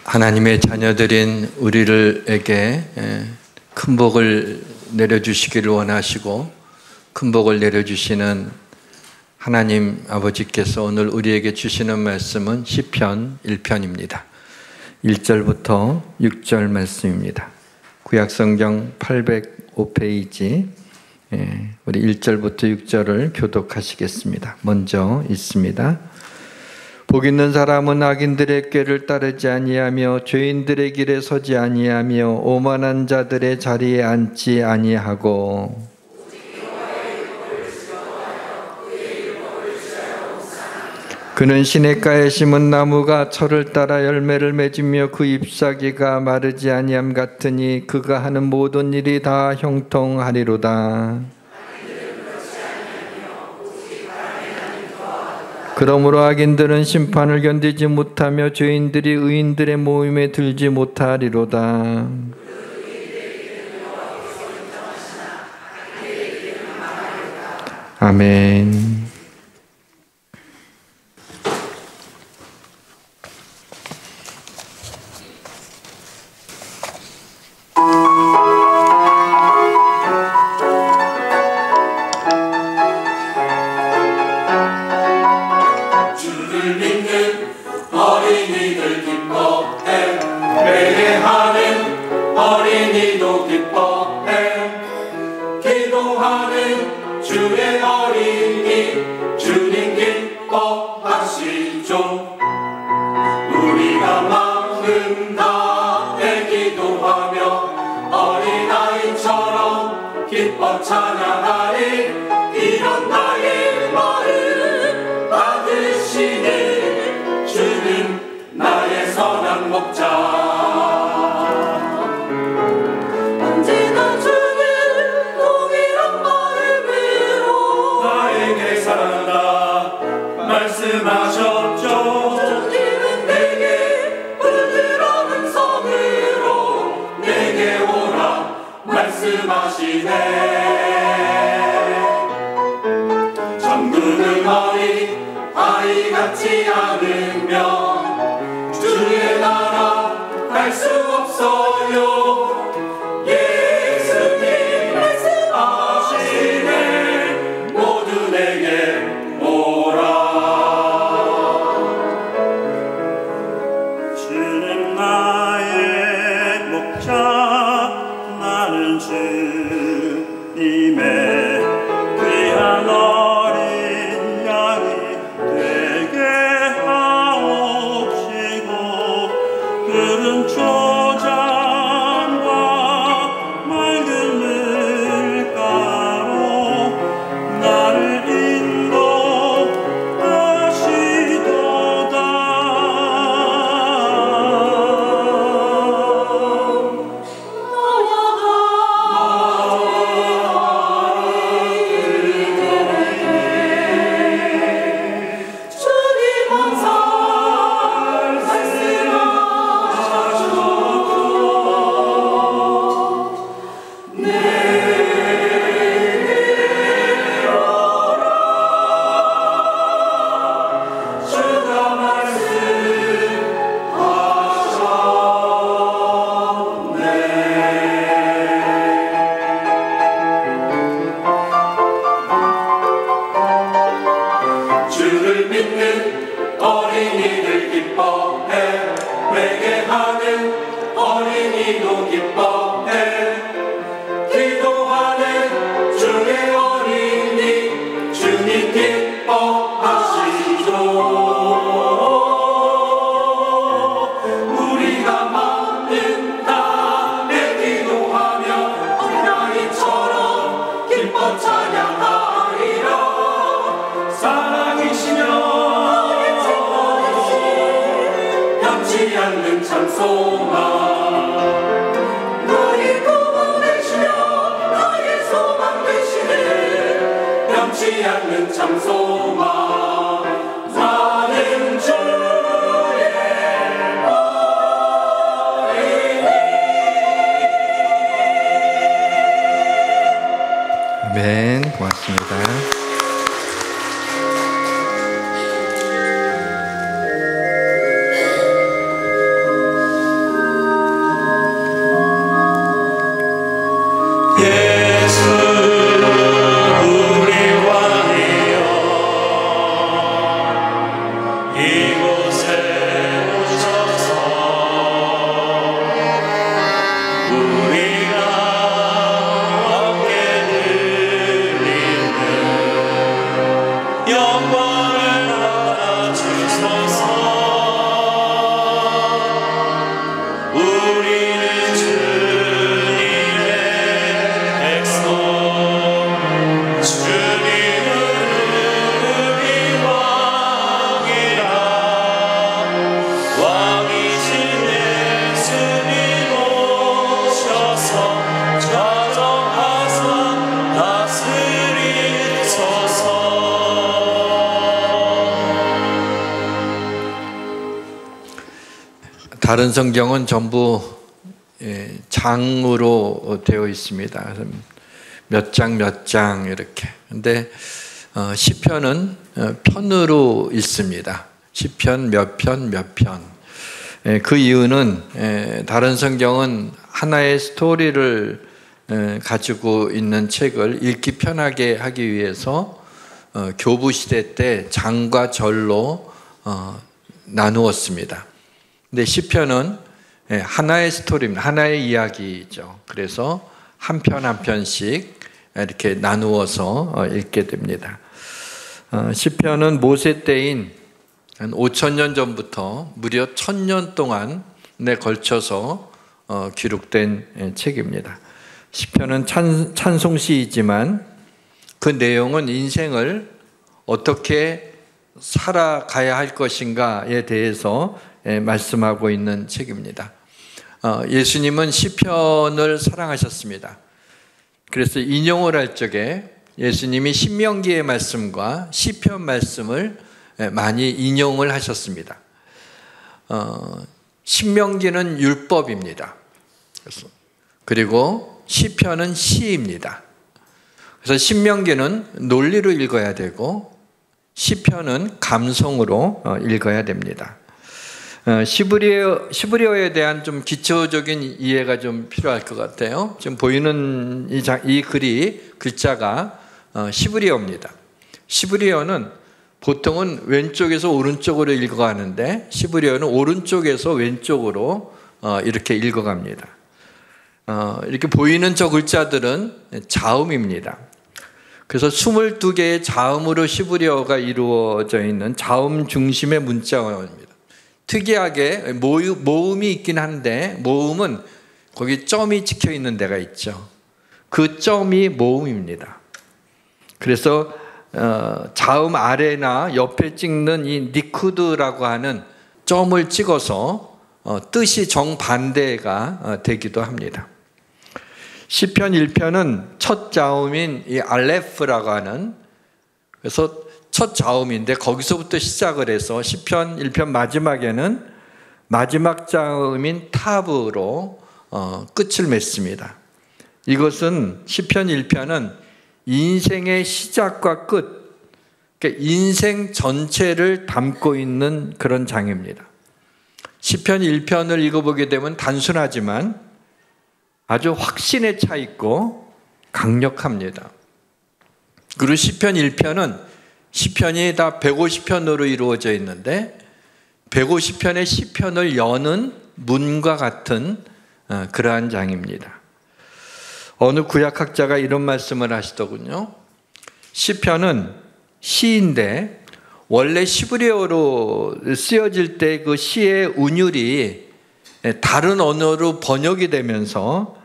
하나님의 자녀들인 우리들에게 큰 복을 내려주시기를 원하시고 큰 복을 내려주시는 하나님 아버지께서 오늘 우리에게 주시는 말씀은 시편 1편입니다. 1절부터 6절 말씀입니다. 구약성경 805페이지 우리 1절부터 6절을 교독하시겠습니다. 먼저 읽습니다. 복 있는 사람은 악인들의 꾀를 따르지 아니하며 죄인들의 길에 서지 아니하며 오만한 자들의 자리에 앉지 아니하고 그는 시냇가에 심은 나무가 철을 따라 열매를 맺으며 그 잎사귀가 마르지 아니함 같으니 그가 하는 모든 일이 다 형통하리로다. 그러므로 악인들은 심판을 견디지 못하며 죄인들이 의인들의 모임에 들지 못하리로다. 아멘. 정부는 아이같지 않으면 주의 나라 갈 수 없어요. 예수님 말씀하시네 모두 내게 오라. 주는 나의 목자 나는 주님의 귀한 어린 양이 되게 하옵시고 그른 초장과 맑은 물가로 나를 인도하시도다. 주를 믿는 어린이들 기뻐해 회개하는 어린이도 기뻐해 기도하는 주의 어린이 주님 기뻐하시죠. 우리가 마음 다해 기도하며 어린아이처럼 기뻐 찬양하리라. 사랑이시며 변치 않는 참 소망 나의 구원 되시며 나의 소망 되시네 변치 않는 참 소망 나는 주의 어린이. 아멘. 고맙습니다. 다른 성경은 전부 장으로 되어 있습니다. 몇 장 이렇게. 근데 시편은 편으로 읽습니다. 시편 몇 편. 그 이유는 다른 성경은 하나의 스토리를 가지고 있는 책을 읽기 편하게 하기 위해서 교부 시대 때 장과 절로 나누었습니다. 근데 시편은 하나의 스토리입니다. 하나의 이야기죠. 그래서 한 편씩 이렇게 나누어서 읽게 됩니다. 시편은 모세 때인 한 5,000년 전부터 무려 1,000년 동안에 걸쳐서 기록된 책입니다. 시편은 찬송시이지만 그 내용은 인생을 어떻게 살아가야 할 것인가에 대해서 말씀하고 있는 책입니다. 예수님은 시편을 사랑하셨습니다. 그래서 인용을 할 적에 예수님이 신명기의 말씀과 시편 말씀을 많이 인용을 하셨습니다. 신명기는 율법입니다. 그리고 시편은 시입니다. 그래서 신명기는 논리로 읽어야 되고 시편은 감성으로 읽어야 됩니다. 시브리어에 대한 좀 기초적인 이해가 좀 필요할 것 같아요. 지금 보이는 이 글자가 시브리어입니다. 시브리어는 보통은 왼쪽에서 오른쪽으로 읽어가는데 시브리어는 오른쪽에서 왼쪽으로 이렇게 읽어갑니다. 이렇게 보이는 저 글자들은 자음입니다. 그래서 22개의 자음으로 시브리어가 이루어져 있는 자음 중심의 문자어입니다. 특이하게 모음이 있긴 한데 모음은 거기 점이 찍혀 있는 데가 있죠. 그 점이 모음입니다. 그래서 자음 아래나 옆에 찍는 이 니쿠드라고 하는 점을 찍어서 뜻이 정반대가 되기도 합니다. 시편 1편은 첫 자음인 이 알레프라고 하는, 그래서 첫 자음인데 거기서부터 시작을 해서 시편 1편 마지막에는 마지막 자음인 타브로 끝을 맺습니다. 이것은 시편 1편은 인생의 시작과 끝, 그러니까 인생 전체를 담고 있는 그런 장입니다. 시편 1편을 읽어보게 되면 단순하지만 아주 확신에 차 있고 강력합니다. 그리고 시편 1편은 시편이 다 150편으로 이루어져 있는데 150편의 시편을 여는 문과 같은 그러한 장입니다. 어느 구약학자가 이런 말씀을 하시더군요. 시편은 시인데 원래 시브리어로 쓰여질 때 그 시의 운율이 다른 언어로 번역이 되면서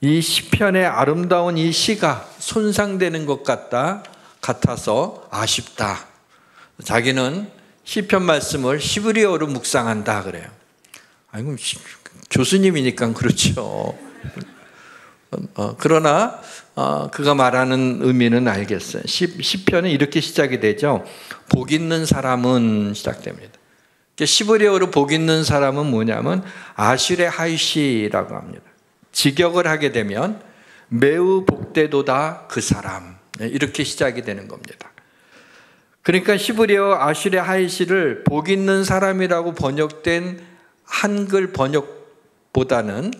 이 시편의 아름다운 이 시가 손상되는 것 같아서 아쉽다. 자기는 시편 말씀을 시브리어로 묵상한다 그래요. 아이고, 교수님이니까 그렇죠. 그러나 그가 말하는 의미는 알겠어요. 시편은 이렇게 시작이 되죠. 복 있는 사람은 시작됩니다. 시브리어로 복 있는 사람은 뭐냐면 아슈레 하이시라고 합니다. 직역을 하게 되면 매우 복되도다 그 사람, 이렇게 시작이 되는 겁니다. 그러니까 시브리어 아슈레 하이시를 복 있는 사람이라고 번역된 한글 번역보다는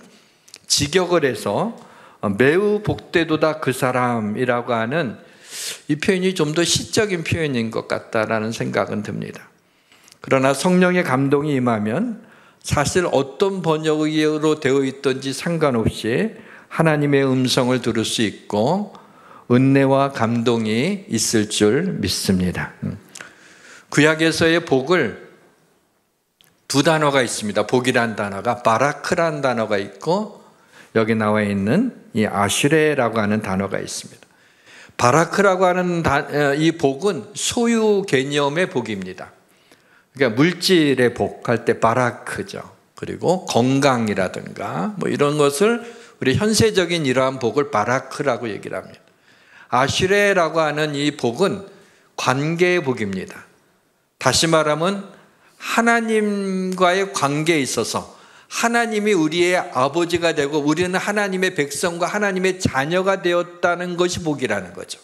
직역을 해서 매우 복되도다 그 사람이라고 하는 이 표현이 좀 더 시적인 표현인 것 같다라는 생각은 듭니다. 그러나 성령의 감동이 임하면 사실 어떤 번역으로 되어 있든지 상관없이 하나님의 음성을 들을 수 있고 은혜와 감동이 있을 줄 믿습니다. 구약에서의 복을 두 단어가 있습니다. 복이란 단어가 바라크란 단어가 있고 여기 나와 있는 이 아슈레라고 하는 단어가 있습니다. 바라크라고 하는 이 복은 소유 개념의 복입니다. 그러니까 물질의 복할 때 바라크죠. 그리고 건강이라든가 뭐 이런 것을 우리 현세적인 이러한 복을 바라크라고 얘기를 합니다. 아슈레라고 하는 이 복은 관계의 복입니다. 다시 말하면 하나님과의 관계에 있어서 하나님이 우리의 아버지가 되고 우리는 하나님의 백성과 하나님의 자녀가 되었다는 것이 복이라는 거죠.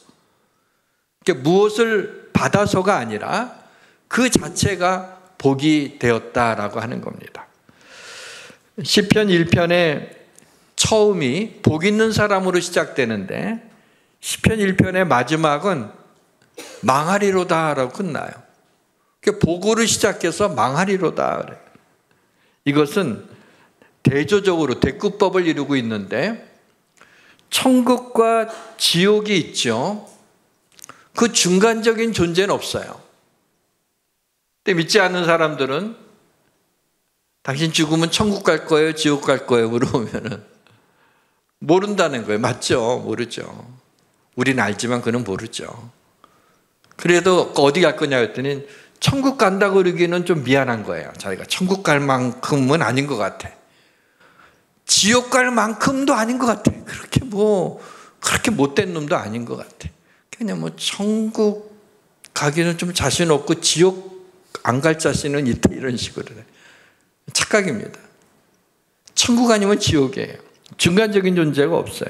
그러니까 무엇을 받아서가 아니라 그 자체가 복이 되었다라고 하는 겁니다. 시편 1편의 처음이 복 있는 사람으로 시작되는데 시편 1편의 마지막은 망하리로다라고 끝나요. 그러니까 복으로 시작해서 망하리로다 그래요. 이것은 대조적으로 대꾸법을 이루고 있는데 천국과 지옥이 있죠. 그 중간적인 존재는 없어요. 근데 믿지 않는 사람들은 당신 죽으면 천국 갈 거예요? 지옥 갈 거예요? 물어보면은 모른다는 거예요. 맞죠? 모르죠. 우리는 알지만 그는 모르죠. 그래도 어디 갈 거냐 했더니 천국 간다고 그러기는 좀 미안한 거예요. 자기가 천국 갈 만큼은 아닌 것 같아. 지옥 갈 만큼도 아닌 것 같아. 그렇게 못된 놈도 아닌 것 같아. 그냥 천국 가기는 좀 자신 없고 지옥 안 갈 자신은 있다. 이런 식으로. 착각입니다. 천국 아니면 지옥이에요. 중간적인 존재가 없어요.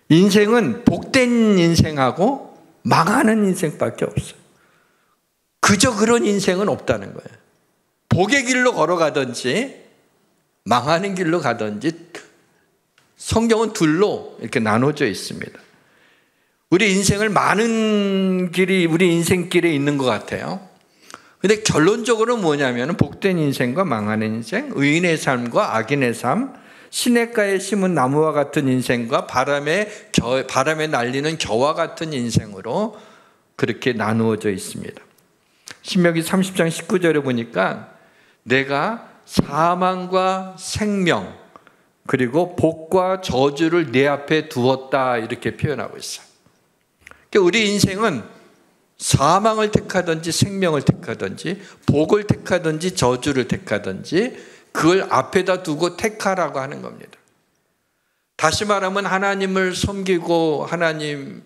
인생은 복된 인생하고 망하는 인생밖에 없어요. 그저 그런 인생은 없다는 거예요. 복의 길로 걸어가든지 망하는 길로 가든지 성경은 둘로 이렇게 나눠져 있습니다. 우리 인생을 많은 길이 우리 인생길에 있는 것 같아요. 근데 결론적으로 뭐냐면 복된 인생과 망하는 인생, 의인의 삶과 악인의 삶, 시냇가에 심은 나무와 같은 인생과 바람에 날리는 겨와 같은 인생으로 그렇게 나누어져 있습니다. 신명기 30장 19절에 보니까 내가 사망과 생명 그리고 복과 저주를 내 앞에 두었다 이렇게 표현하고 있어요. 그러니까 우리 인생은 사망을 택하든지 생명을 택하든지 복을 택하든지 저주를 택하든지 그걸 앞에다 두고 택하라고 하는 겁니다. 다시 말하면 하나님을 섬기고 하나님의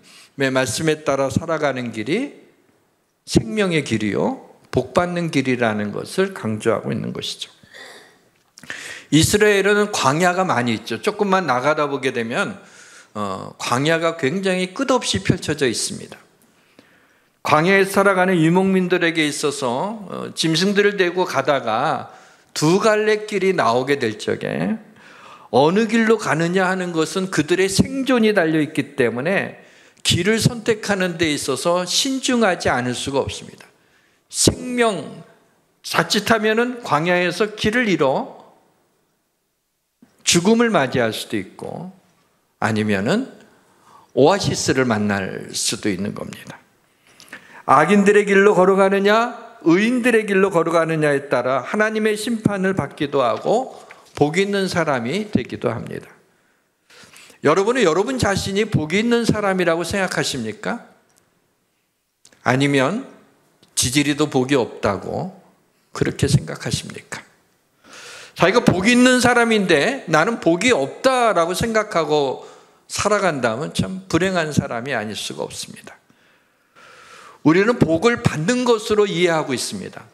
말씀에 따라 살아가는 길이 생명의 길이요 복받는 길이라는 것을 강조하고 있는 것이죠. 이스라엘은 광야가 많이 있죠. 조금만 나가다 보게 되면 광야가 굉장히 끝없이 펼쳐져 있습니다. 광야에 살아가는 유목민들에게 있어서 짐승들을 대고 가다가 두 갈래 길이 나오게 될 적에 어느 길로 가느냐 하는 것은 그들의 생존이 달려있기 때문에 길을 선택하는 데 있어서 신중하지 않을 수가 없습니다. 생명, 자칫하면은 광야에서 길을 잃어 죽음을 맞이할 수도 있고 아니면은 오아시스를 만날 수도 있는 겁니다. 악인들의 길로 걸어가느냐 의인들의 길로 걸어가느냐에 따라 하나님의 심판을 받기도 하고 복 있는 사람이 되기도 합니다. 여러분은 여러분 자신이 복 있는 사람이라고 생각하십니까? 아니면 지지리도 복이 없다고 그렇게 생각하십니까? 자기가 복 있는 사람인데 나는 복이 없다라고 생각하고 살아간다면 참 불행한 사람이 아닐 수가 없습니다. 우리는 복을 받는 것으로 이해하고 있습니다.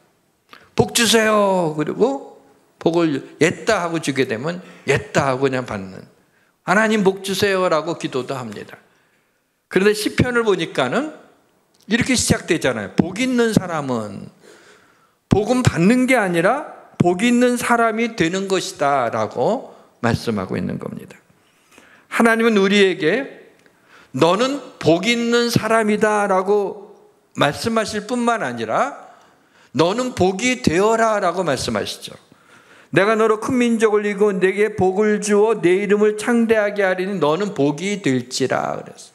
복 주세요. 그리고 복을 옛다 하고 주게 되면 옛다 하고 그냥 받는. 하나님 복 주세요라고 기도도 합니다. 그런데 시편을 보니까는 이렇게 시작되잖아요. 복 있는 사람은 복은 받는 게 아니라 복 있는 사람이 되는 것이다 라고 말씀하고 있는 겁니다. 하나님은 우리에게 너는 복 있는 사람이다 라고 말씀하실 뿐만 아니라 너는 복이 되어라 라고 말씀하시죠. 내가 너로 큰 민족을 이루고 내게 복을 주어 내 이름을 창대하게 하리니 너는 복이 될지라 그랬어요.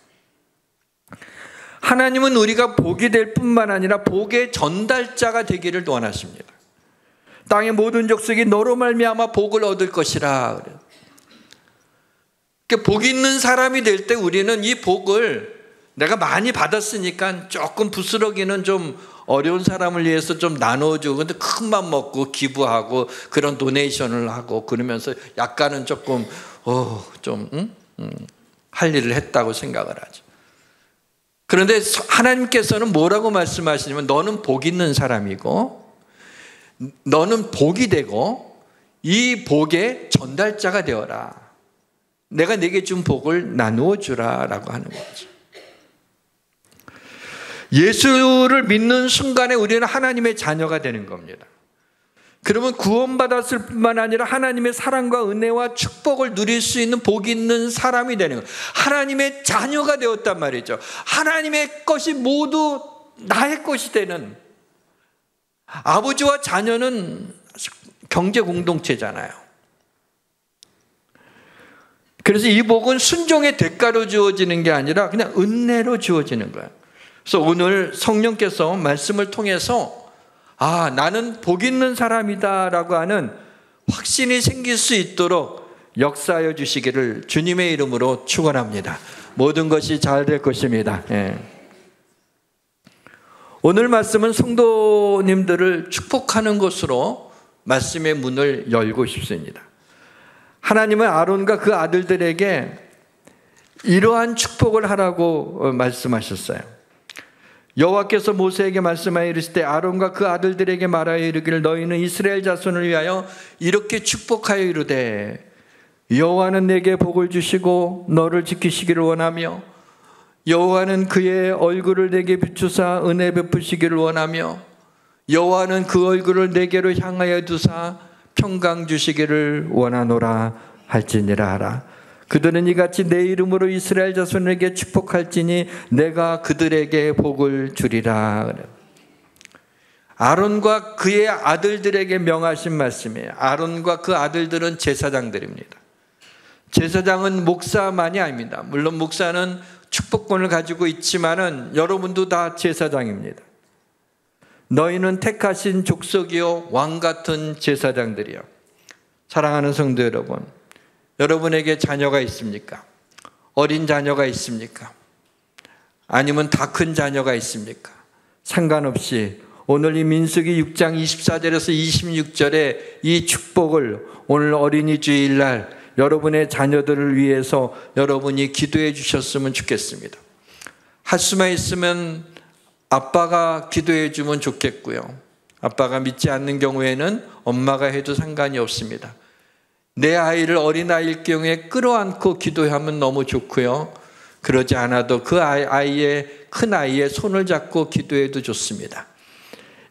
하나님은 우리가 복이 될 뿐만 아니라 복의 전달자가 되기를 원하십니다. 땅의 모든 족속이 너로 말미암아 복을 얻을 것이라 그래요. 그러니까 복 있는 사람이 될 때 우리는 이 복을 내가 많이 받았으니까 조금 부스러기는 좀 어려운 사람을 위해서 좀 나눠주고 근데 큰 맘 먹고 기부하고 그런 도네이션을 하고 그러면서 약간은 조금 할 일을 했다고 생각을 하죠. 그런데 하나님께서는 뭐라고 말씀하시냐면 너는 복 있는 사람이고 너는 복이 되고 이 복의 전달자가 되어라. 내가 네게 준 복을 나누어 주라 라고 하는 거죠. 예수를 믿는 순간에 우리는 하나님의 자녀가 되는 겁니다. 그러면 구원받았을 뿐만 아니라 하나님의 사랑과 은혜와 축복을 누릴 수 있는 복 있는 사람이 되는 거예요. 하나님의 자녀가 되었단 말이죠. 하나님의 것이 모두 나의 것이 되는, 아버지와 자녀는 경제 공동체잖아요. 그래서 이 복은 순종의 대가로 주어지는 게 아니라 그냥 은혜로 주어지는 거예요. 그래서 오늘 성령께서 말씀을 통해서 나는 복 있는 사람이다 라고 하는 확신이 생길 수 있도록 역사하여 주시기를 주님의 이름으로 축원합니다. 모든 것이 잘 될 것입니다. 오늘 말씀은 성도님들을 축복하는 것으로 말씀의 문을 열고 싶습니다. 하나님은 아론과 그 아들들에게 이러한 축복을 하라고 말씀하셨어요. 여호와께서 모세에게 말씀하여 이르시되 아론과 그 아들들에게 말하여 이르기를 너희는 이스라엘 자손을 위하여 이렇게 축복하여 이르되 여호와는 내게 복을 주시고 너를 지키시기를 원하며 여호와는 그의 얼굴을 내게 비추사 은혜 베푸시기를 원하며 여호와는 그 얼굴을 내게로 향하여 두사 평강 주시기를 원하노라 할지니라 하라. 그들은 이같이 내 이름으로 이스라엘 자손에게 축복할지니 내가 그들에게 복을 주리라. 아론과 그의 아들들에게 명하신 말씀이에요. 아론과 그 아들들은 제사장들입니다. 제사장은 목사만이 아닙니다. 물론 목사는 축복권을 가지고 있지만은 여러분도 다 제사장입니다. 너희는 택하신 족속이요 왕 같은 제사장들이요. 사랑하는 성도 여러분, 여러분에게 자녀가 있습니까? 어린 자녀가 있습니까? 아니면 다 큰 자녀가 있습니까? 상관없이 오늘 이 민수기 6장 24절에서 26절의 이 축복을 오늘 어린이 주일날 여러분의 자녀들을 위해서 여러분이 기도해 주셨으면 좋겠습니다. 할 수만 있으면 아빠가 기도해 주면 좋겠고요. 아빠가 믿지 않는 경우에는 엄마가 해도 상관이 없습니다. 내 아이를 어린아이일 경우에 끌어안고 기도하면 너무 좋고요. 그러지 않아도 그 큰 아이의 손을 잡고 기도해도 좋습니다.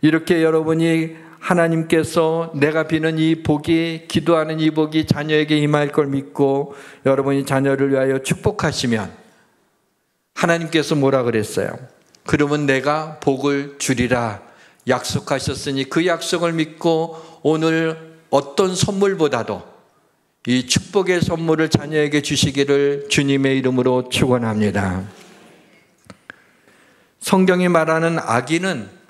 이렇게 여러분이 하나님께서 내가 비는 이 복이, 기도하는 이 복이 자녀에게 임할 걸 믿고 여러분이 자녀를 위하여 축복하시면 하나님께서 뭐라 그랬어요? 그러면 내가 복을 주리라 약속하셨으니 그 약속을 믿고 오늘 어떤 선물보다도 이 축복의 선물을 자녀에게 주시기를 주님의 이름으로 축원합니다. 성경이 말하는 악인은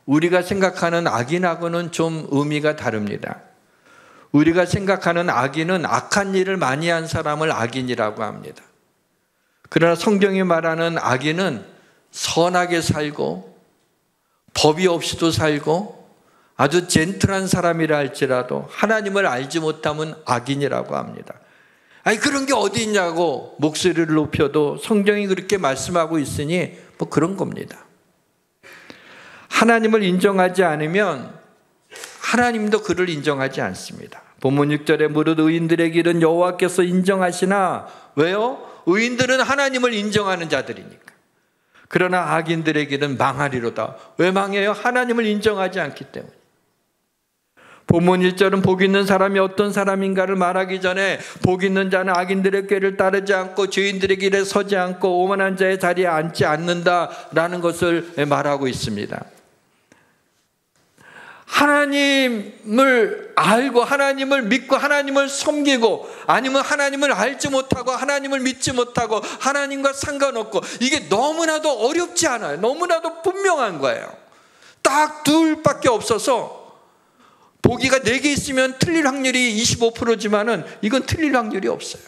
우리가 생각하는 악인하고는 좀 의미가 다릅니다. 우리가 생각하는 악인은 악한 일을 많이 한 사람을 악인이라고 합니다. 그러나 성경이 말하는 악인은 선하게 살고 법이 없이도 살고 아주 젠틀한 사람이라 할지라도 하나님을 알지 못하면 악인이라고 합니다. 아니 그런 게 어디 있냐고 목소리를 높여도 성경이 그렇게 말씀하고 있으니 뭐 그런 겁니다. 하나님을 인정하지 않으면 하나님도 그를 인정하지 않습니다. 본문 6절에 무릇 의인들의 길은 여호와께서 인정하시나 왜요? 의인들은 하나님을 인정하는 자들이니까. 그러나 악인들의 길은 망하리로다. 왜 망해요? 하나님을 인정하지 않기 때문에. 본문 1절은 복 있는 사람이 어떤 사람인가를 말하기 전에 복 있는 자는 악인들의 꾀를 따르지 않고 죄인들의 길에 서지 않고 오만한 자의 자리에 앉지 않는다라는 것을 말하고 있습니다. 하나님을 알고 하나님을 믿고 하나님을 섬기고 아니면 하나님을 알지 못하고 하나님을 믿지 못하고 하나님과 상관없고 이게 너무나도 어렵지 않아요. 너무나도 분명한 거예요. 딱 둘밖에 없어서 보기가 4개 있으면 틀릴 확률이 25%지만은 이건 틀릴 확률이 없어요.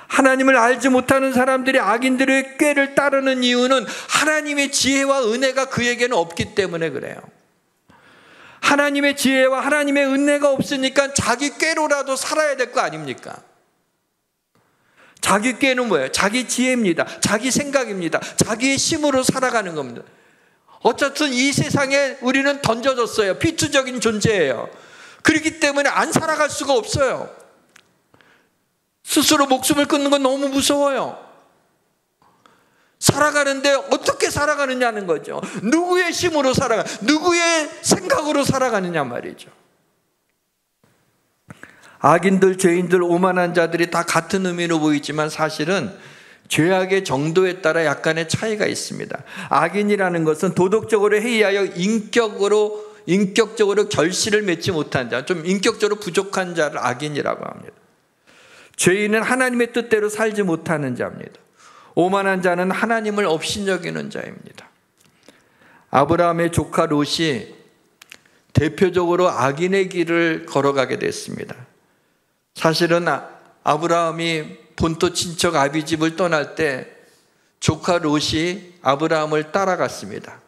하나님을 알지 못하는 사람들이 악인들의 꾀를 따르는 이유는 하나님의 지혜와 은혜가 그에게는 없기 때문에 그래요. 하나님의 지혜와 하나님의 은혜가 없으니까 자기 꾀로라도 살아야 될 거 아닙니까? 자기 꾀는 뭐예요? 자기 지혜입니다. 자기 생각입니다. 자기의 힘으로 살아가는 겁니다. 어쨌든 이 세상에 우리는 던져졌어요. 필수적인 존재예요. 그렇기 때문에 안 살아갈 수가 없어요. 스스로 목숨을 끊는 건 너무 무서워요. 살아가는데 어떻게 살아가느냐는 거죠. 누구의 힘으로 살아가, 누구의 생각으로 살아가느냐 말이죠. 악인들, 죄인들, 오만한 자들이 다 같은 의미로 보이지만 사실은 죄악의 정도에 따라 약간의 차이가 있습니다. 악인이라는 것은 도덕적으로 해이하여 인격적으로 결실을 맺지 못한 자, 좀 인격적으로 부족한 자를 악인이라고 합니다. 죄인은 하나님의 뜻대로 살지 못하는 자입니다. 오만한 자는 하나님을 업신여기는 자입니다. 아브라함의 조카 롯이 대표적으로 악인의 길을 걸어가게 됐습니다. 사실은 아브라함이 본토 친척 아비집을 떠날 때 조카 롯이 아브라함을 따라갔습니다.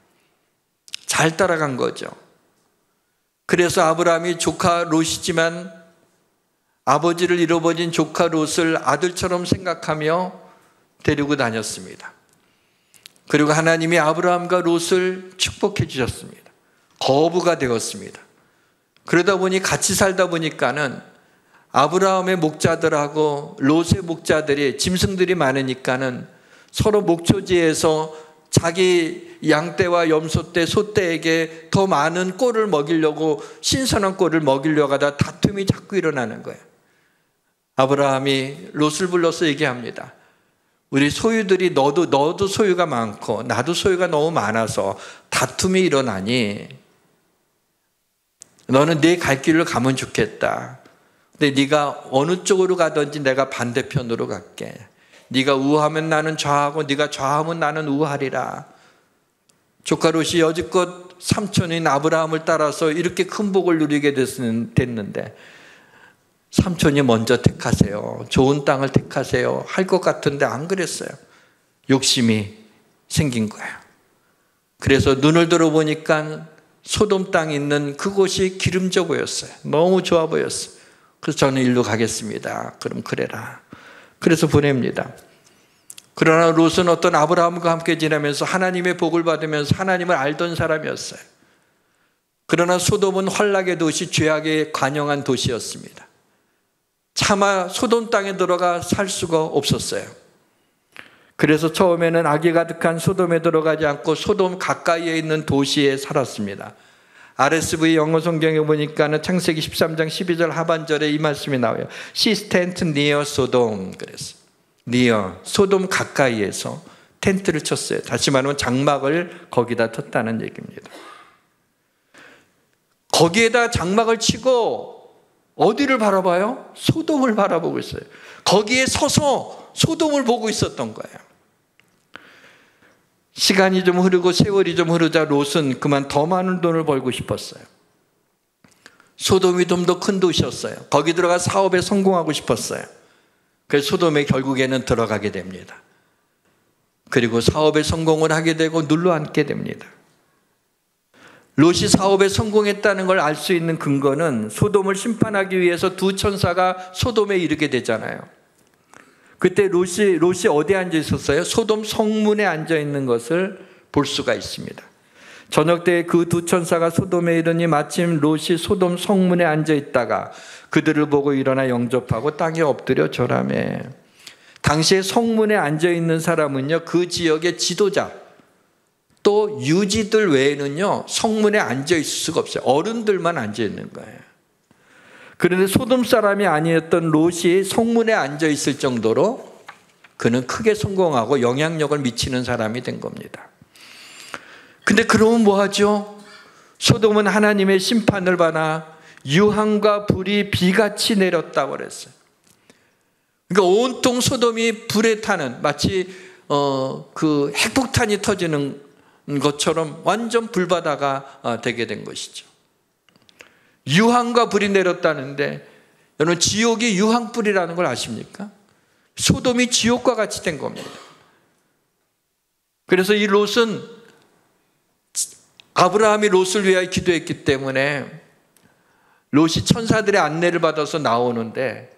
잘 따라간 거죠. 그래서 아브라함이 조카 롯이지만 아버지를 잃어버린 조카 롯을 아들처럼 생각하며 데리고 다녔습니다. 그리고 하나님이 아브라함과 롯을 축복해 주셨습니다. 거부가 되었습니다. 그러다 보니 같이 살다 보니까는 아브라함의 목자들하고 롯의 목자들이, 짐승들이 많으니까는 서로 목초지에서 자기 양떼와 염소떼, 소떼에게 더 많은 꼴을 먹이려고, 신선한 꼴을 먹이려고 하다 다툼이 자꾸 일어나는 거예요. 아브라함이 롯을 불러서 얘기합니다. 우리 소유들이 너도 소유가 많고 나도 소유가 너무 많아서 다툼이 일어나니 너는 네 갈 길을 가면 좋겠다. 근데 네가 어느 쪽으로 가든지 내가 반대편으로 갈게. 네가 우하면 나는 좌하고 네가 좌하면 나는 우하리라. 조카 롯이 여지껏 삼촌인 아브라함을 따라서 이렇게 큰 복을 누리게 됐는데 삼촌이 먼저 택하세요. 좋은 땅을 택하세요. 할 것 같은데 안 그랬어요. 욕심이 생긴 거예요. 그래서 눈을 들어보니까 소돔 땅에 있는 그곳이 기름져 보였어요. 너무 좋아 보였어요. 그래서 저는 일로 가겠습니다. 그럼 그래라. 그래서 보냅니다. 그러나 롯은 어떤 아브라함과 함께 지내면서 하나님의 복을 받으면서 하나님을 알던 사람이었어요. 그러나 소돔은 환락의 도시, 죄악에 관영한 도시였습니다. 차마 소돔 땅에 들어가 살 수가 없었어요. 그래서 처음에는 악이 가득한 소돔에 들어가지 않고 소돔 가까이에 있는 도시에 살았습니다. RSV 영어 성경에 보니까는 창세기 13장 12절 하반절에 이 말씀이 나와요. She tent near Sodom. 그랬어요. near, 소돔 가까이에서 텐트를 쳤어요. 다시 말하면 장막을 거기다 텄다는 얘기입니다. 거기에다 장막을 치고 어디를 바라봐요? 소돔을 바라보고 있어요. 거기에 서서 소돔을 보고 있었던 거예요. 시간이 좀 흐르고 세월이 좀 흐르자 롯은 그만 더 많은 돈을 벌고 싶었어요. 소돔이 좀 더 큰 도시였어요. 거기 들어가 사업에 성공하고 싶었어요. 그래서 소돔에 결국에는 들어가게 됩니다. 그리고 사업에 성공을 하게 되고 눌러앉게 됩니다. 롯이 사업에 성공했다는 걸 알 수 있는 근거는 소돔을 심판하기 위해서 두 천사가 소돔에 이르게 되잖아요. 그때 롯이 어디에 앉아 있었어요? 소돔 성문에 앉아 있는 것을 볼 수가 있습니다. 저녁 때 그 두 천사가 소돔에 이르니 마침 롯이 소돔 성문에 앉아 있다가 그들을 보고 일어나 영접하고 땅에 엎드려 절하매. 당시에 성문에 앉아 있는 사람은요, 그 지역의 지도자, 또 유지들 외에는요 성문에 앉아 있을 수가 없어요. 어른들만 앉아 있는 거예요. 그런데 소돔 사람이 아니었던 롯이 성문에 앉아 있을 정도로 그는 크게 성공하고 영향력을 미치는 사람이 된 겁니다. 근데 그러면 뭐하죠? 소돔은 하나님의 심판을 받아 유황과 불이 비같이 내렸다고 그랬어요. 그러니까 온통 소돔이 불에 타는, 마치 그 핵폭탄이 터지는 것처럼 완전 불바다가 되게 된 것이죠. 유황과 불이 내렸다는데, 여러분 지옥이 유황불이라는 걸 아십니까? 소돔이 지옥과 같이 된 겁니다. 그래서 이 롯은, 아브라함이 롯을 위하여 기도했기 때문에 롯이 천사들의 안내를 받아서 나오는데,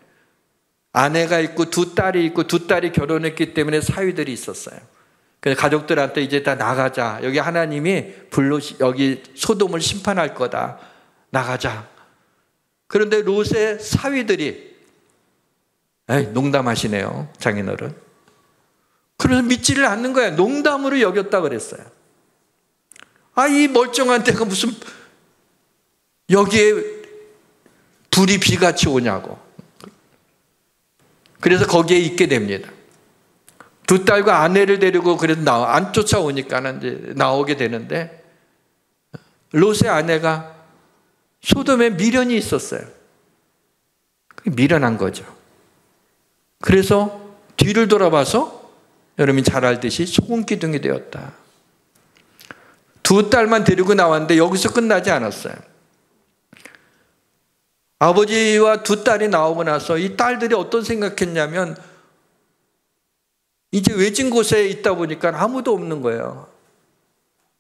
아내가 있고 두 딸이 있고 두 딸이 결혼했기 때문에 사위들이 있었어요. 그래서 가족들한테 이제 다 나가자. 여기 하나님이 여기 소돔을 심판할 거다. 나가자. 그런데 롯의 사위들이 농담하시네요, 장인어른. 그래서 믿지를 않는 거야. 농담으로 여겼다 그랬어요. 이 멀쩡한 데가 무슨 여기에 불이 비같이 오냐고. 그래서 거기에 있게 됩니다. 두 딸과 아내를 데리고 그래도 안 쫓아오니까는 이제 나오게 되는데, 롯의 아내가 소돔에 미련이 있었어요. 미련한 거죠. 그래서 뒤를 돌아봐서 여러분이 잘 알듯이 소금 기둥이 되었다. 두 딸만 데리고 나왔는데 여기서 끝나지 않았어요. 아버지와 두 딸이 나오고 나서 이 딸들이 어떤 생각했냐면, 이제 외진 곳에 있다 보니까 아무도 없는 거예요.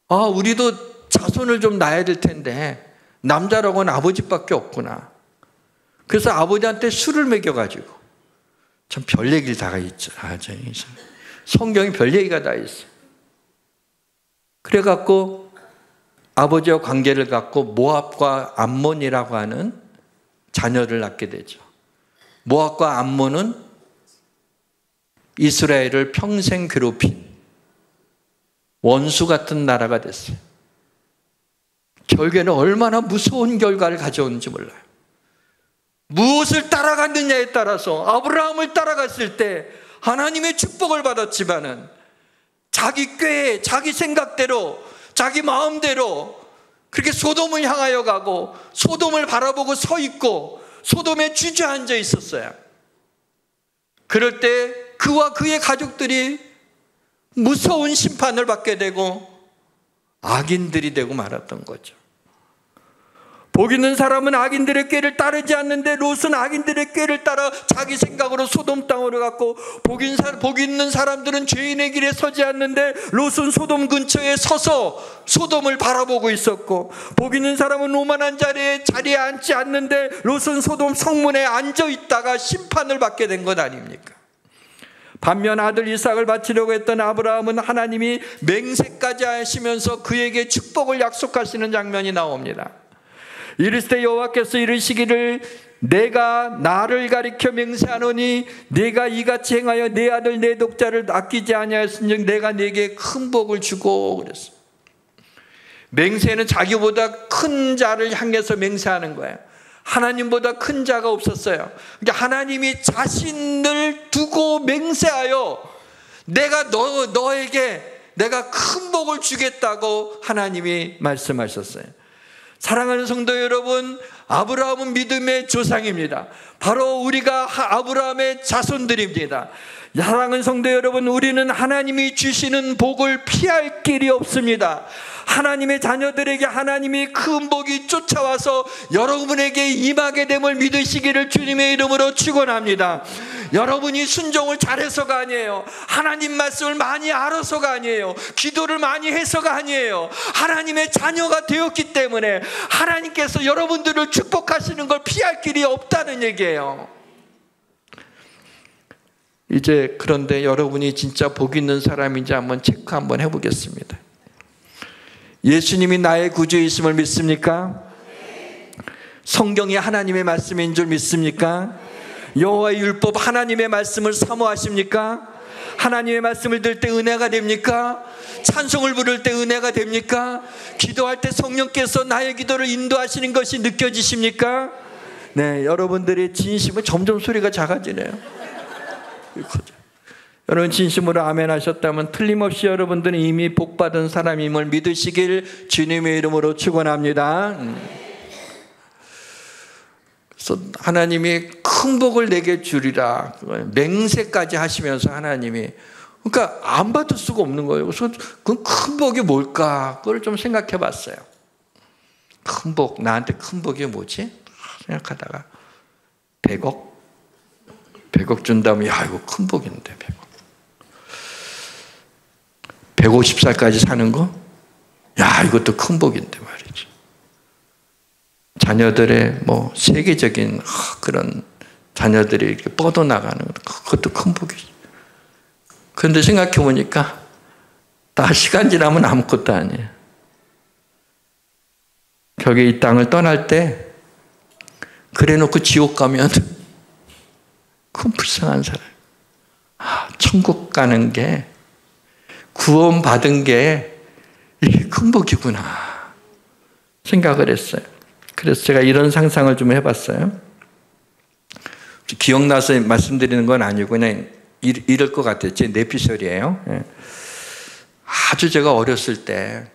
우리도 자손을 좀 낳아야 될 텐데 남자라고는 아버지밖에 없구나. 그래서 아버지한테 술을 먹여가지고, 참 별 얘기를 다 있죠. 성경에 별 얘기가 다 있어요. 그래갖고 아버지와 관계를 갖고 모압과 암몬이라고 하는 자녀를 낳게 되죠. 모압과 암몬은 이스라엘을 평생 괴롭힌 원수 같은 나라가 됐어요. 결국에는 얼마나 무서운 결과를 가져오는지 몰라요. 무엇을 따라갔느냐에 따라서 아브라함을 따라갔을 때 하나님의 축복을 받았지만은 자기 꾀에, 자기 생각대로, 자기 마음대로 그렇게 소돔을 향하여 가고 소돔을 바라보고 서 있고 소돔에 주저앉아 있었어요. 그럴 때 그와 그의 가족들이 무서운 심판을 받게 되고 악인들이 되고 말았던 거죠. 복 있는 사람은 악인들의 꾀를 따르지 않는데 롯은 악인들의 꾀를 따라 자기 생각으로 소돔 땅으로 갔고, 복 있는 사람들은 죄인의 길에 서지 않는데 롯은 소돔 근처에 서서 소돔을 바라보고 있었고, 복 있는 사람은 오만한 자리에 앉지 않는데 롯은 소돔 성문에 앉아 있다가 심판을 받게 된 것 아닙니까? 반면 아들 이삭을 바치려고 했던 아브라함은 하나님이 맹세까지 하시면서 그에게 축복을 약속하시는 장면이 나옵니다. 이르시되 여호와께서 이르시기를 내가 나를 가리켜 맹세하노니 내가 이같이 행하여 내 아들 내 독자를 아끼지 아니하였은즉 내가 네게 큰 복을 주고 그랬어요. 맹세는 자기보다 큰 자를 향해서 맹세하는 거예요. 하나님보다 큰 자가 없었어요. 그러니까 하나님이 자신을 두고 맹세하여 내가 너에게 내가 큰 복을 주겠다고 하나님이 말씀하셨어요. 사랑하는 성도 여러분, 아브라함은 믿음의 조상입니다. 바로 우리가 아브라함의 자손들입니다. 사랑하는 성도 여러분, 우리는 하나님이 주시는 복을 피할 길이 없습니다. 하나님의 자녀들에게 하나님이 큰 복이 쫓아와서 여러분에게 임하게 됨을 믿으시기를 주님의 이름으로 축원합니다. 여러분이 순종을 잘해서가 아니에요. 하나님 말씀을 많이 알아서가 아니에요. 기도를 많이 해서가 아니에요. 하나님의 자녀가 되었기 때문에 하나님께서 여러분들을 축복하시는 걸 피할 길이 없다는 얘기예요. 이제 그런데 여러분이 진짜 복 있는 사람인지 한번 체크 한번 해보겠습니다. 예수님이 나의 구주이심을 믿습니까? 성경이 하나님의 말씀인 줄 믿습니까? 여호와의 율법 하나님의 말씀을 사모하십니까? 하나님의 말씀을 들을 때 은혜가 됩니까? 찬송을 부를 때 은혜가 됩니까? 기도할 때 성령께서 나의 기도를 인도하시는 것이 느껴지십니까? 네, 여러분들의 진심은 점점 소리가 작아지네요. 여러분 진심으로 아멘 하셨다면 틀림없이 여러분들은 이미 복받은 사람임을 믿으시길 주님의 이름으로 축원합니다. 그래서 하나님이 큰 복을 내게 주리라 맹세까지 하시면서 하나님이, 그러니까 안 받을 수가 없는 거예요. 그래서 그 큰 복이 뭘까? 그걸 좀 생각해 봤어요. 큰 복, 나한테 큰 복이 뭐지? 생각하다가 100억 준다면 야 이거 큰 복인데 150살까지 사는 거? 야 이것도 큰 복인데 말이지. 자녀들의 뭐 세계적인 그런 자녀들이 이렇게 뻗어나가는 것도 그것도 큰 복이죠. 그런데 생각해 보니까 다 시간 지나면 아무것도 아니에요. 결국에 이 땅을 떠날 때 그래 놓고 지옥 가면 큰 불쌍한 사람. 천국 가는 게, 구원받은 게 이게 큰 복이구나 생각을 했어요. 그래서 제가 이런 상상을 좀 해봤어요. 기억나서 말씀드리는 건 아니고 그냥 이럴 것 같아요. 제 내피셜이에요. 아주 제가 어렸을 때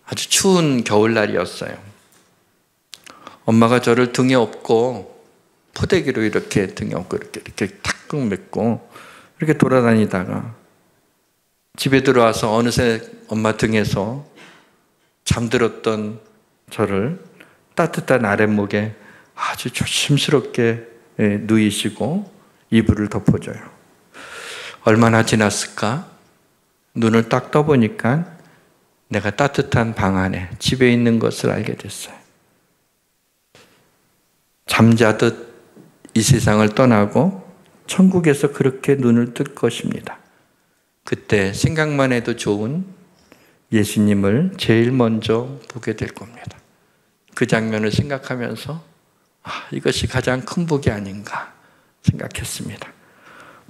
아주 추운 겨울날이었어요. 엄마가 저를 등에 업고 포대기로 이렇게 등에 업고 이렇게 탁 맺고 이렇게 돌아다니다가 집에 들어와서 어느새 엄마 등에서 잠들었던 저를 따뜻한 아랫목에 아주 조심스럽게 누이시고 이불을 덮어줘요. 얼마나 지났을까? 눈을 딱 떠보니까 내가 따뜻한 방 안에 집에 있는 것을 알게 됐어요. 잠자듯 이 세상을 떠나고 천국에서 그렇게 눈을 뜰 것입니다. 그때 생각만 해도 좋은 예수님을 제일 먼저 보게 될 겁니다. 그 장면을 생각하면서 이것이 가장 큰 복이 아닌가 생각했습니다.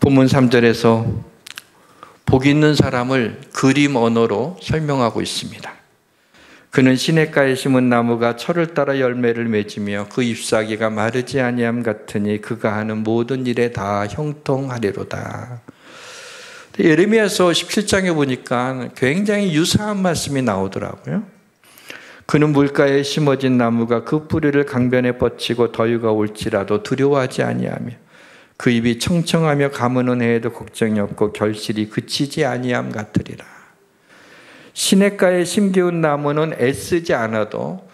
본문 3절에서 복 있는 사람을 그림 언어로 설명하고 있습니다. 그는 시냇가에 심은 나무가 철을 따라 열매를 맺으며 그 잎사귀가 마르지 아니함 같으니 그가 하는 모든 일에 다 형통하리로다. 예레미야서 17장에 보니까 굉장히 유사한 말씀이 나오더라고요. 그는 물가에 심어진 나무가 그 뿌리를 강변에 뻗치고 더위가 올지라도 두려워하지 아니하며 그 잎이 청청하며 가무는 해에도 걱정이 없고 결실이 그치지 아니함 같으리라. 시냇가에 심기운 나무는 애쓰지 않아도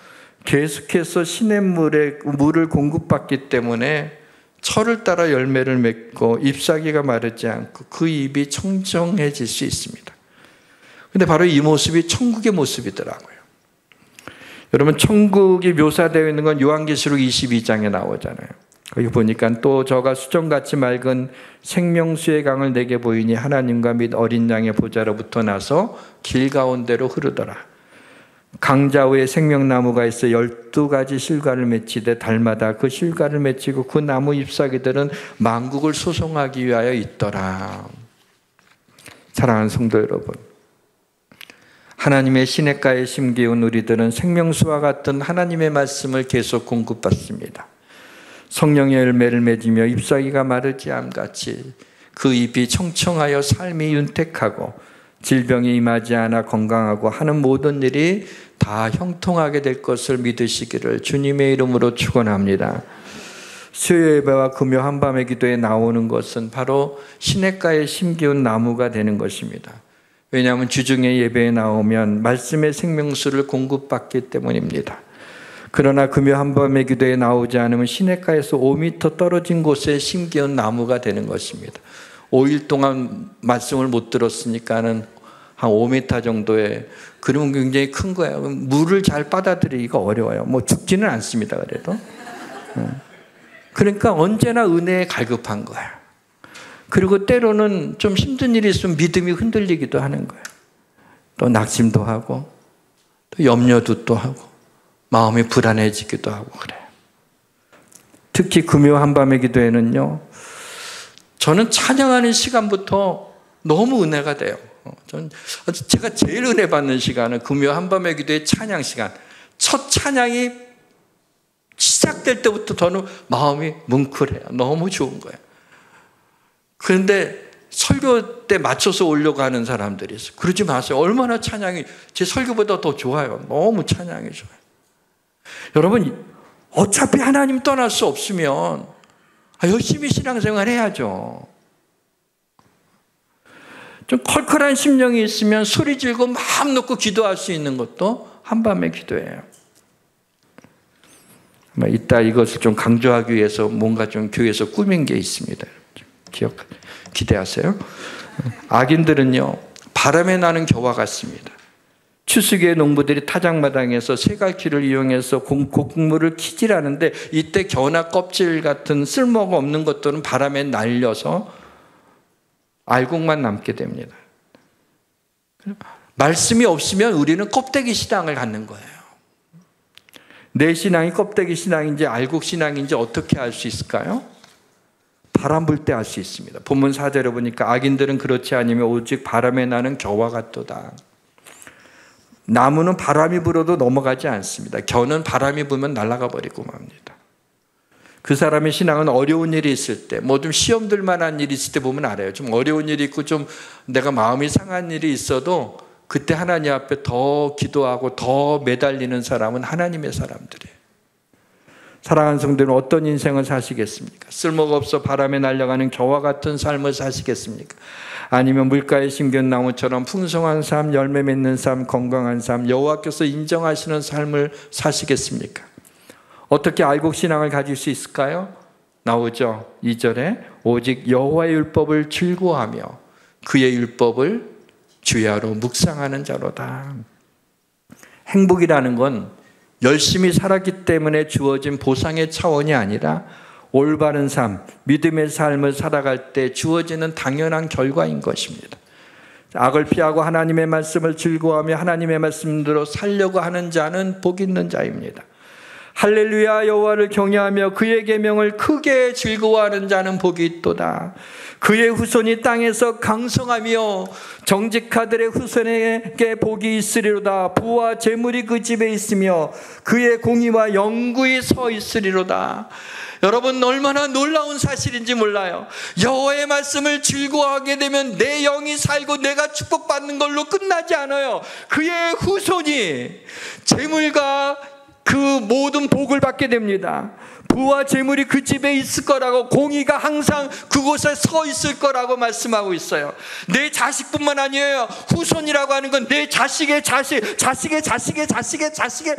계속해서 시냇물에 물을 공급받기 때문에 철을 따라 열매를 맺고 잎사귀가 마르지 않고 그 잎이 청청해질 수 있습니다. 그런데 바로 이 모습이 천국의 모습이더라고요. 여러분, 천국이 묘사되어 있는 건 요한계시록 22장에 나오잖아요. 거기 보니까 또 저가 수정같이 맑은 생명수의 강을 내게 보이니 하나님과 및 어린 양의 보좌로부터 나서 길 가운데로 흐르더라. 강좌우에 생명나무가 있어 12가지 실과를 맺히되 달마다 그 실과를 맺히고 그 나무 잎사귀들은 만국을 소송하기 위하여 있더라. 사랑하는 성도 여러분, 하나님의 시냇가에 심기운 우리들은 생명수와 같은 하나님의 말씀을 계속 공급받습니다. 성령의 열매를 맺으며 잎사귀가 마르지 않같이 그 잎이 청청하여 삶이 윤택하고 질병이 임하지 않아 건강하고 하는 모든 일이 다 형통하게 될 것을 믿으시기를 주님의 이름으로 축원합니다. 수요 예배와 금요 한밤의 기도에 나오는 것은 바로 시냇가에 심기운 나무가 되는 것입니다. 왜냐하면 주중에 예배에 나오면 말씀의 생명수를 공급받기 때문입니다. 그러나 금요 한밤의 기도에 나오지 않으면 시냇가에서 5m 떨어진 곳에 심기운 나무가 되는 것입니다. 5일 동안 말씀을 못 들었으니까는 한 5m 정도의, 그러면 굉장히 큰 거예요. 물을 잘 받아들이기가 어려워요. 뭐 죽지는 않습니다, 그래도. 그러니까 언제나 은혜에 갈급한 거예요. 그리고 때로는 좀 힘든 일이 있으면 믿음이 흔들리기도 하는 거예요. 또 낙심도 하고, 또 염려도 또 하고, 마음이 불안해지기도 하고 그래요. 특히 금요 한밤의 기도에는요, 저는 찬양하는 시간부터 너무 은혜가 돼요. 제가 제일 은혜 받는 시간은 금요 한밤의 기도의 찬양 시간. 첫 찬양이 시작될 때부터 저는 마음이 뭉클해요. 너무 좋은 거예요. 그런데 설교 때 맞춰서 오려고 하는 사람들이 있어요. 그러지 마세요. 얼마나 찬양이 제 설교보다 더 좋아요. 너무 찬양이 좋아요. 여러분, 어차피 하나님 떠날 수 없으면 열심히 신앙생활 해야죠. 좀 컬컬한 심령이 있으면 소리 지르고 마음 놓고 기도할 수 있는 것도 한밤의 기도예요. 이따 이것을 좀 강조하기 위해서 뭔가 좀 교회에서 꾸민 게 있습니다. 기대하세요. 악인들은요, 바람에 나는 겨와 같습니다. 추수기의 농부들이 타작마당에서 새갈퀴를 이용해서 곡물을 키질하는데 이때 겨나 껍질 같은 쓸모가 없는 것들은 바람에 날려서 알곡만 남게 됩니다. 말씀이 없으면 우리는 껍데기 신앙을 갖는 거예요. 내 신앙이 껍데기 신앙인지 알곡 신앙인지 어떻게 알 수 있을까요? 바람 불 때 알 수 있습니다. 본문 4절에 보니까 악인들은 그렇지 않으면 오직 바람에 나는 겨와 같도다. 나무는 바람이 불어도 넘어가지 않습니다. 겨는 바람이 불면 날아가 버리고 맙니다. 그 사람의 신앙은 어려운 일이 있을 때, 뭐 좀 시험 들 만한 일이 있을 때 보면 알아요. 좀 어려운 일이 있고 좀 내가 마음이 상한 일이 있어도 그때 하나님 앞에 더 기도하고 더 매달리는 사람은 하나님의 사람들이에요. 사랑하는 성도는 어떤 인생을 사시겠습니까? 쓸모가 없어 바람에 날아가는 겨와 같은 삶을 사시겠습니까? 아니면 물가에 심겨진 나무처럼 풍성한 삶, 열매 맺는 삶, 건강한 삶, 여호와께서 인정하시는 삶을 사시겠습니까? 어떻게 알곡 신앙을 가질 수 있을까요? 나오죠. 2절에 오직 여호와의 율법을 즐거워하며 그의 율법을 주야로 묵상하는 자로다. 행복이라는 건 열심히 살았기 때문에 주어진 보상의 차원이 아니라 올바른 삶, 믿음의 삶을 살아갈 때 주어지는 당연한 결과인 것입니다. 악을 피하고 하나님의 말씀을 즐거워하며 하나님의 말씀대로 살려고 하는 자는 복 있는 자입니다. 할렐루야 여호와를 경외하며 그의 계명을 크게 즐거워하는 자는 복이 있도다. 그의 후손이 땅에서 강성하며 정직하들의 후손에게 복이 있으리로다. 부와 재물이 그 집에 있으며 그의 공의와 영구히 서 있으리로다. 여러분 얼마나 놀라운 사실인지 몰라요. 여호와의 말씀을 즐거워하게 되면 내 영이 살고 내가 축복받는 걸로 끝나지 않아요. 그의 후손이 재물과 그 모든 복을 받게 됩니다. 부와 재물이 그 집에 있을 거라고, 공의가 항상 그곳에 서 있을 거라고 말씀하고 있어요. 내 자식뿐만 아니에요. 후손이라고 하는 건 내 자식의 자식, 자식의 자식의 자식의 자식의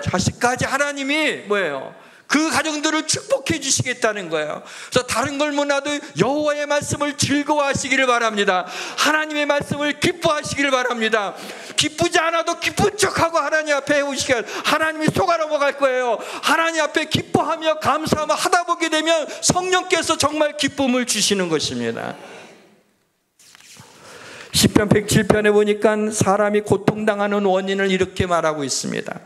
자식까지 하나님이 뭐예요? 그 가정들을 축복해 주시겠다는 거예요. 그래서 다른 걸 몰라도 여호와의 말씀을 즐거워하시기를 바랍니다. 하나님의 말씀을 기뻐하시기를 바랍니다. 기쁘지 않아도 기쁜 척하고 하나님 앞에 오시길, 하나님이 속아 넘어갈 거예요. 하나님 앞에 기뻐하며 감사하며 하다 보게 되면 성령께서 정말 기쁨을 주시는 것입니다. 시편 107편에 보니까 사람이 고통당하는 원인을 이렇게 말하고 있습니다.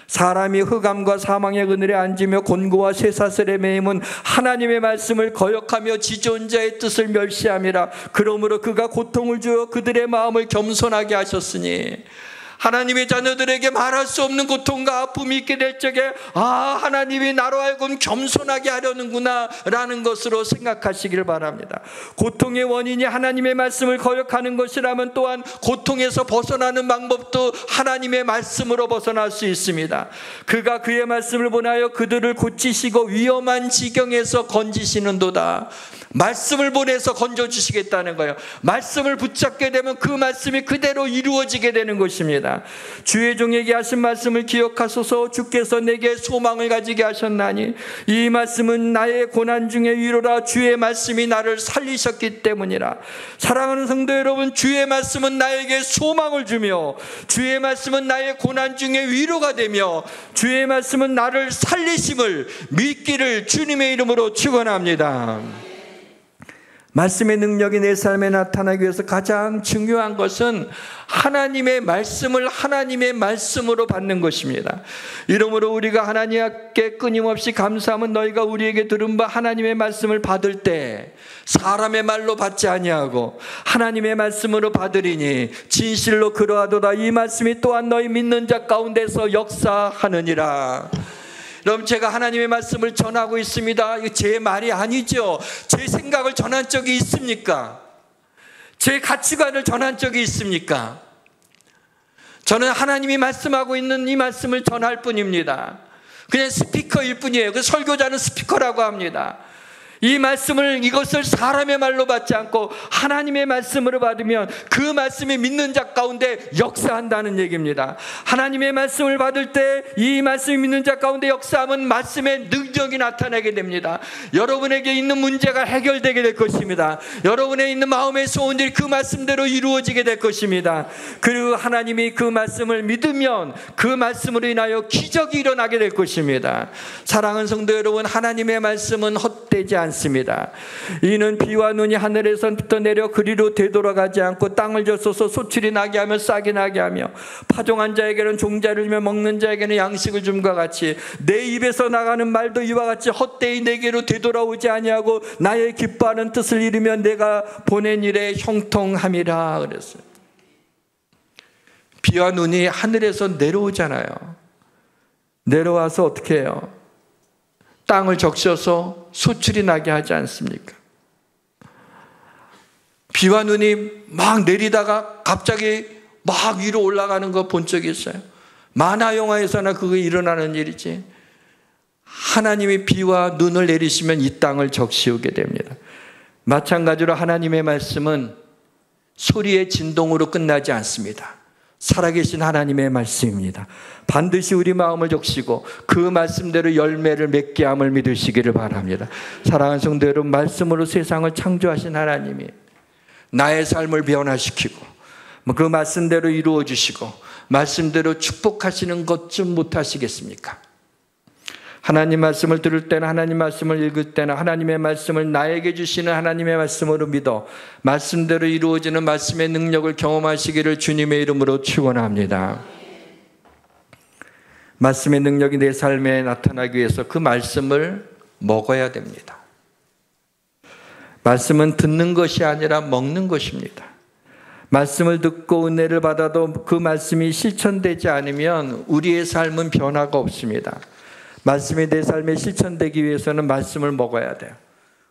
사람이 흑암과 사망의 그늘에 앉으며 곤고와 쇠사슬에 매임은 하나님의 말씀을 거역하며 지존 자의 뜻을 멸시함이라. 그러므로 그가 고통을 주어 그들의 마음을 겸손하게 하셨으니, 하나님의 자녀들에게 말할 수 없는 고통과 아픔이 있게 될 적에 하나님이 나로 하여금 겸손하게 하려는구나 라는 것으로 생각하시길 바랍니다. 고통의 원인이 하나님의 말씀을 거역하는 것이라면 또한 고통에서 벗어나는 방법도 하나님의 말씀으로 벗어날 수 있습니다. 그가 그의 말씀을 보내어 그들을 고치시고 위험한 지경에서 건지시는도다. 말씀을 보내서 건져주시겠다는 거예요. 말씀을 붙잡게 되면 그 말씀이 그대로 이루어지게 되는 것입니다. 주의 종에게 하신 말씀을 기억하소서. 주께서 내게 소망을 가지게 하셨나니 이 말씀은 나의 고난 중에 위로라. 주의 말씀이 나를 살리셨기 때문이라. 사랑하는 성도 여러분, 주의 말씀은 나에게 소망을 주며 주의 말씀은 나의 고난 중에 위로가 되며 주의 말씀은 나를 살리심을 믿기를 주님의 이름으로 축원합니다. 말씀의 능력이 내 삶에 나타나기 위해서 가장 중요한 것은 하나님의 말씀을 하나님의 말씀으로 받는 것입니다. 이러므로 우리가 하나님께 끊임없이 감사하면 너희가 우리에게 들은 바 하나님의 말씀을 받을 때 사람의 말로 받지 아니하고 하나님의 말씀으로 받으리니 진실로 그러하도다. 이 말씀이 또한 너희 믿는 자 가운데서 역사하느니라. 여러분, 제가 하나님의 말씀을 전하고 있습니다. 이거 제 말이 아니죠. 제 생각을 전한 적이 있습니까? 제 가치관을 전한 적이 있습니까? 저는 하나님이 말씀하고 있는 이 말씀을 전할 뿐입니다. 그냥 스피커일 뿐이에요. 그 설교자는 스피커라고 합니다. 이 말씀을, 이것을 사람의 말로 받지 않고 하나님의 말씀으로 받으면 그 말씀이 믿는 자 가운데 역사한다는 얘기입니다. 하나님의 말씀을 받을 때 이 말씀이 믿는 자 가운데 역사하면 말씀의 능력이 나타나게 됩니다. 여러분에게 있는 문제가 해결되게 될 것입니다. 여러분의 있는 마음의 소원들이 그 말씀대로 이루어지게 될 것입니다. 그리고 하나님이 그 말씀을 믿으면 그 말씀으로 인하여 기적이 일어나게 될 것입니다. 사랑하는 성도 여러분, 하나님의 말씀은 헛되지 않습니다. 않습니다. 이는 비와 눈이 하늘에서부터 내려 그리로 되돌아가지 않고 땅을 젖어서 소출이 나게 하며 싹이 나게 하며 파종한 자에게는 종자를 주며 먹는 자에게는 양식을 줌과 같이 내 입에서 나가는 말도 이와 같이 헛되이 내게로 되돌아오지 아니하고 나의 기뻐하는 뜻을 이루며 내가 보낸 일에 형통함이라 그랬어요. 비와 눈이 하늘에서 내려오잖아요. 내려와서 어떻게 해요? 땅을 적셔서 소출이 나게 하지 않습니까? 비와 눈이 막 내리다가 갑자기 막 위로 올라가는 거 본 적이 있어요. 만화 영화에서나 그거 일어나는 일이지. 하나님이 비와 눈을 내리시면 이 땅을 적시우게 됩니다. 마찬가지로 하나님의 말씀은 소리의 진동으로 끝나지 않습니다. 살아계신 하나님의 말씀입니다. 반드시 우리 마음을 적시고 그 말씀대로 열매를 맺게 함을 믿으시기를 바랍니다. 사랑하는 성도 여러분, 말씀으로 세상을 창조하신 하나님이 나의 삶을 변화시키고 그 말씀대로 이루어 주시고 말씀대로 축복하시는 것 좀 못하시겠습니까? 하나님 말씀을 들을 때나 하나님 말씀을 읽을 때나 하나님의 말씀을 나에게 주시는 하나님의 말씀으로 믿어 말씀대로 이루어지는 말씀의 능력을 경험하시기를 주님의 이름으로 축원합니다. 말씀의 능력이 내 삶에 나타나기 위해서 그 말씀을 먹어야 됩니다. 말씀은 듣는 것이 아니라 먹는 것입니다. 말씀을 듣고 은혜를 받아도 그 말씀이 실천되지 않으면 우리의 삶은 변화가 없습니다. 말씀이 내 삶에 실천되기 위해서는 말씀을 먹어야 돼요.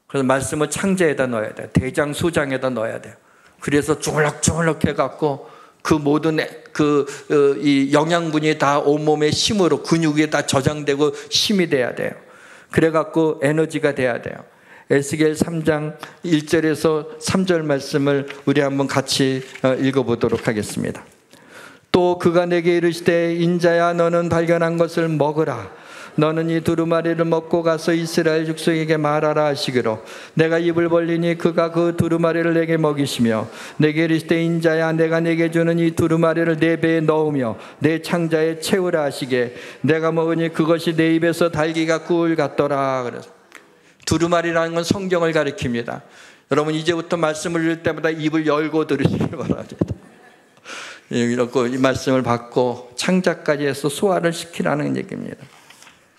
그래서 말씀을 창자에다 넣어야 돼요. 대장, 소장에다 넣어야 돼요. 그래서 쪼물럭쪼물럭 해갖고 그 모든 이 영양분이 다 온몸의 힘으로 근육에 다 저장되고 힘이 돼야 돼요. 그래갖고 에너지가 돼야 돼요. 에스겔 3장 1절에서 3절 말씀을 우리 한번 같이 읽어보도록 하겠습니다. 또 그가 내게 이르시되 인자야 너는 발견한 것을 먹으라. 너는 이 두루마리를 먹고 가서 이스라엘 족속에게 말하라 하시기로 내가 입을 벌리니 그가 그 두루마리를 내게 먹이시며 내게 이르시되 인자야 내가 내게 주는 이 두루마리를 내 배에 넣으며 내 창자에 채우라 하시게 내가 먹으니 그것이 내 입에서 달기가 꿀 같더라. 그래서 두루마리라는 건 성경을 가리킵니다. 여러분 이제부터 말씀을 읽을 때마다 입을 열고 들으시길 바랍니다. 이렇게 이 말씀을 받고 창자까지 해서 소화를 시키라는 얘기입니다.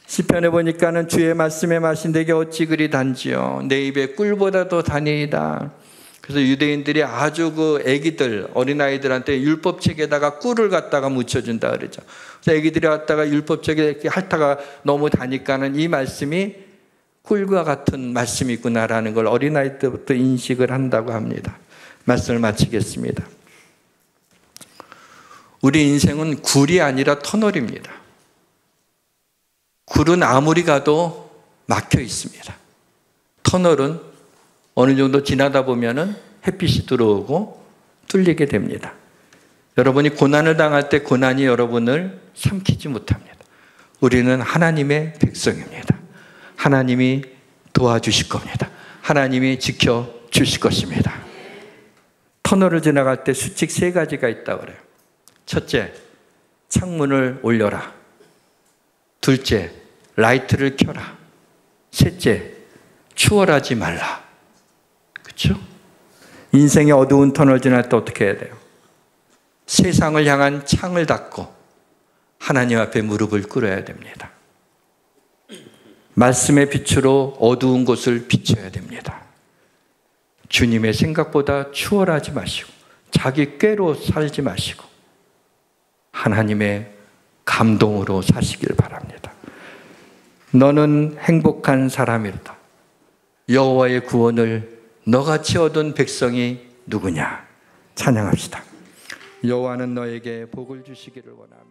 시편에 보니까는 주의 말씀에 마신 내게 어찌 그리 단지요 내 입에 꿀보다도 다니이다. 그래서 유대인들이 아주 그 애기들 어린아이들한테 율법책에다가 꿀을 갖다가 묻혀준다 그러죠. 그래서 애기들이 갖다가 율법책에 이렇게 핥다가 너무 다니까는 이 말씀이 꿀과 같은 말씀이 있구나라는 걸 어린아이 때부터 인식을 한다고 합니다. 말씀을 마치겠습니다. 우리 인생은 굴이 아니라 터널입니다. 굴은 아무리 가도 막혀 있습니다. 터널은 어느 정도 지나다 보면은 햇빛이 들어오고 뚫리게 됩니다. 여러분이 고난을 당할 때 고난이 여러분을 삼키지 못합니다. 우리는 하나님의 백성입니다. 하나님이 도와주실 겁니다. 하나님이 지켜주실 것입니다. 터널을 지나갈 때 수칙 3가지가 있다고 그래요. 첫째, 창문을 올려라. 둘째, 라이트를 켜라. 셋째, 추월하지 말라. 그렇죠? 인생의 어두운 터널 지날 때 어떻게 해야 돼요? 세상을 향한 창을 닫고 하나님 앞에 무릎을 꿇어야 됩니다. 말씀의 빛으로 어두운 곳을 비춰야 됩니다. 주님의 생각보다 추월하지 마시고 자기 꾀로 살지 마시고 하나님의 감동으로 사시길 바랍니다. 너는 행복한 사람이로다. 여호와의 구원을 너같이 얻은 백성이 누구냐? 찬양합시다. 여호와는 너에게 복을 주시기를 원하며